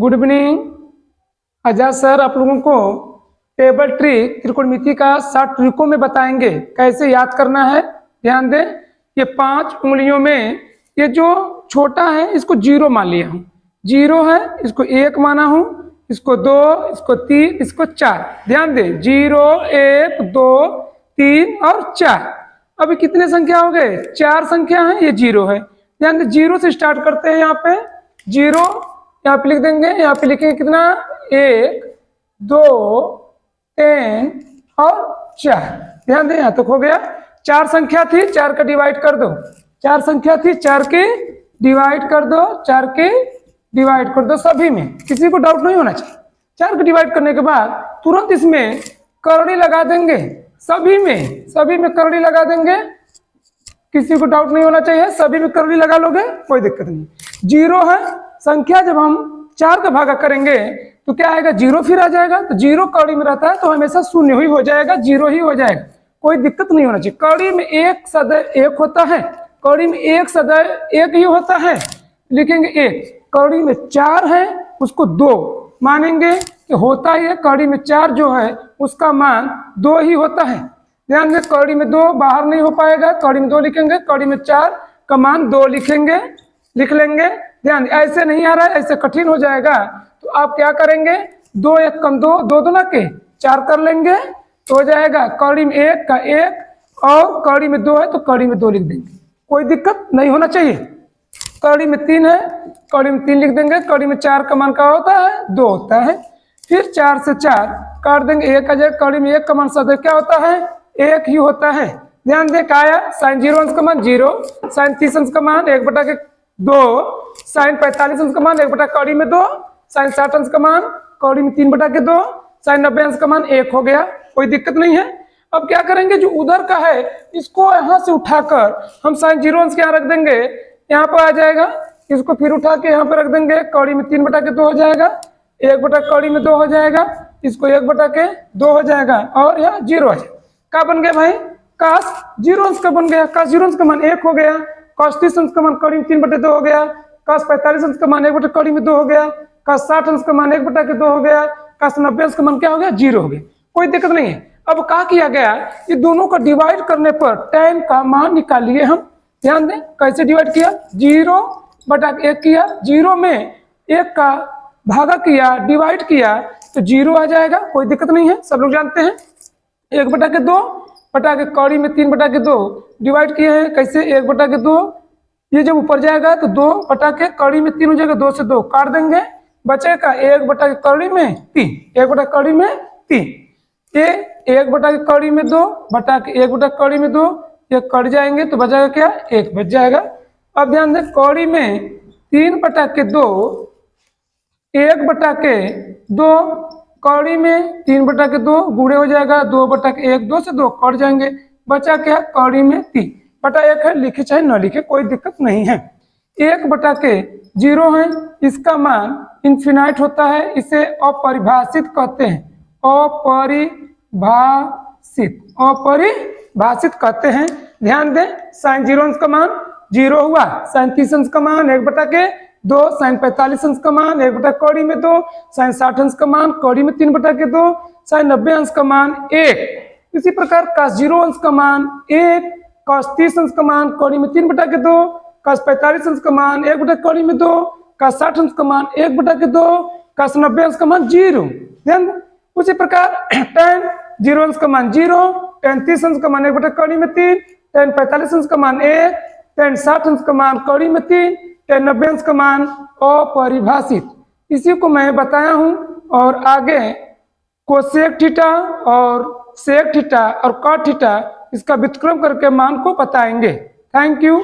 Good evening. आजाद sir आप लोगों को टेबल ट्रिक त्रिकोणमिति का 60 ट्रिकों में बताएंगे कैसे याद करना है। ध्यान दें, ये 5 उंगलियों में ये जो छोटा है इसको 0 मान लिया हूँ, 0 है, इसको 1 माना हूँ, इसको 2, इसको 3, इसको 4। ध्यान दें 0, 1, 2, 3 और 4। अभी कितने संख्या हो गए? 4 संख्या है, ये 0 है। ध्यान दें 0 से स्टार्ट करते हैं। यहाँ पे 0 यहाँ पे लिख देंगे, यहाँ पे लिखेंगे कितना? 1, 2, 3 और 4। ध्यान दें यहाँ तक हो गया। 4 संख्या थी, 4 का डिवाइड कर दो। 4 संख्या थी, 4 के डिवाइड कर दो, 4 के डिवाइड कर दो। सभी में किसी को डाउट नहीं होना चाहिए। 4 के डिवाइड करने के बाद तुरंत इसमें करड़ी लगा देंगे। सभी में करड़ी लगा देंगे, किसी को डाउट नहीं होना चाहिए। सभी में करड़ी लगा लोगे कोई दिक्कत नहीं। 0 है संख्या, जब हम 4 का भागा करेंगे तो क्या आएगा? 0 फिर आ जाएगा। तो 0 कौड़ी में रहता है तो हमेशा शून्य ही हो जाएगा, 0 ही हो जाएगा, कोई दिक्कत नहीं होना चाहिए। कौड़ी में 1 सदैव 1 होता है, कौड़ी में 1 सदैव 1 ही होता है, लिखेंगे 1। कौड़ी में 4 है उसको 2 मानेंगे कि होता ही है। कौड़ी में 4 जो है उसका मान 2 ही होता है। ध्यान दें कौड़ी में 2 बाहर नहीं हो पाएगा, कौड़ी में 2 लिखेंगे, कौड़ी में 4 का मान 2 लिखेंगे, लिख लेंगे। ध्यान ऐसे नहीं आ रहा है, ऐसे कठिन हो जाएगा तो आप क्या करेंगे? 2 1 कम 2, 2 दूना के 4 कर लेंगे तो हो जाएगा। कौड़ी में 1 का 1 और कौड़ी में 2 है तो कौड़ी में 2 लिख देंगे, कोई दिक्कत नहीं होना चाहिए। कौड़ी में 3 है, कौड़ी में 3 लिख देंगे। कौड़ी में 4 का मान क्या होता है? 2 होता है। फिर 4 से 4 काट देंगे, 1 आ जाएगा। कौड़ी में 1 का मान सदैव क्या होता है? 1 ही होता है। ध्यान दे क्या आया? साइन 0 अंश का मान 0, साइन 30 अंश का मान 1/2, साइन 45 अंश का मान 1 कौड़ी में 2, साइन 60 अंश का मान कौड़ी में 3/2, साइन 90 अंश का मान 1 हो गया, कोई दिक्कत नहीं है। अब क्या करेंगे? जो उधर का है इसको यहाँ से उठाकर हम साइन 0 अंश के यहाँ रख देंगे, यहाँ पर आ जाएगा। इसको फिर उठा के यहाँ पर रख देंगे, कौड़ी में 3/2 हो जाएगा, 1 कौड़ी में 2 हो जाएगा, इसको 1/2 हो जाएगा और यहाँ 0 आ जाएगा। क्या बन गया भाई? काश 0 अंश का बन गया। काश 0 अंश का मान 1 हो गया, काश 30 अंश का मान कौड़ी में 3/2 हो गया, काश 45 अंश का मान 1 कौड़ी में 2 हो गया, काश 60 अंश का मान 1/2 हो गया, काश 90 अंश का मान क्या हो गया? 0 हो गया, कोई दिक्कत नहीं है। अब क्या किया गया? ये दोनों को डिवाइड करने पर tan का मान निकालिए हम। ध्यान दें कैसे डिवाइड किया? 0/1 किया, 0 में 1 का भागा किया, डिवाइड किया तो 0 आ जाएगा, कोई दिक्कत नहीं है, सब लोग जानते हैं। 1/2 बटा के कौड़ी में 3/2 डिवाइड किए हैं, कैसे? 1/2, ये जब ऊपर जाएगा तो 2 बटा के कौड़ी में 3 हो जाएगा, 2 से 2 काट देंगे, बचेगा 1 बटा के कौड़ी में 3, 1 बटा कौड़ी में 3, ये 1 बटा के कौड़ी में 2 बटा के 1 बटा कौड़ी में 2, ये कट जाएंगे तो बचेगा क्या? 1 बच जाएगा। अब ध्यान दें कौड़ी में 3/2, 1/2, कौड़ी में 3/2 गुणे हो जाएगा, 2/1, 2 से 2 कट जाएंगे, बचा क्या? कौड़ी में 3/1 है, लिखे चाहे न लिखे कोई दिक्कत नहीं है। 1/0 है, इसका मान इन्फिनाइट होता है, इसे अपरिभाषित कहते हैं, अपरिभाषित कहते हैं। ध्यान दें साइन 0 अंश का मान 0 हुआ, साइन 30 अंश का मान 1/2, साइन 45 अंश का मान 1 कौड़ी में 2, साइन 60 अंश का मान कौड़ी में 3/2, साइन 90 अंश का मान 1। इसी प्रकार cos 0 अंश का मान 1, cos 30 अंश का मान कौड़ी में 3/2, cos 45 अंश का मान 1 कौड़ी में 2, cos 60 अंश का मान 1/2, cos 90 अंश का मान 0। ध्यान दें उसी प्रकार tan 0 अंश का मान 0, tan 30 अंश का मान 1 कौड़ी में 3, tan 45 अंश का मान 1, tan 60 अंश का मान कौड़ी में 3, tan 90 अंश का मान अपरिभाषित। इसी को मैं बताया हूं और आगे कोसेक थीटा और सेक थीटा और कॉट थीटा इसका व्युत्क्रम करके मान को बताएंगे। Thank you.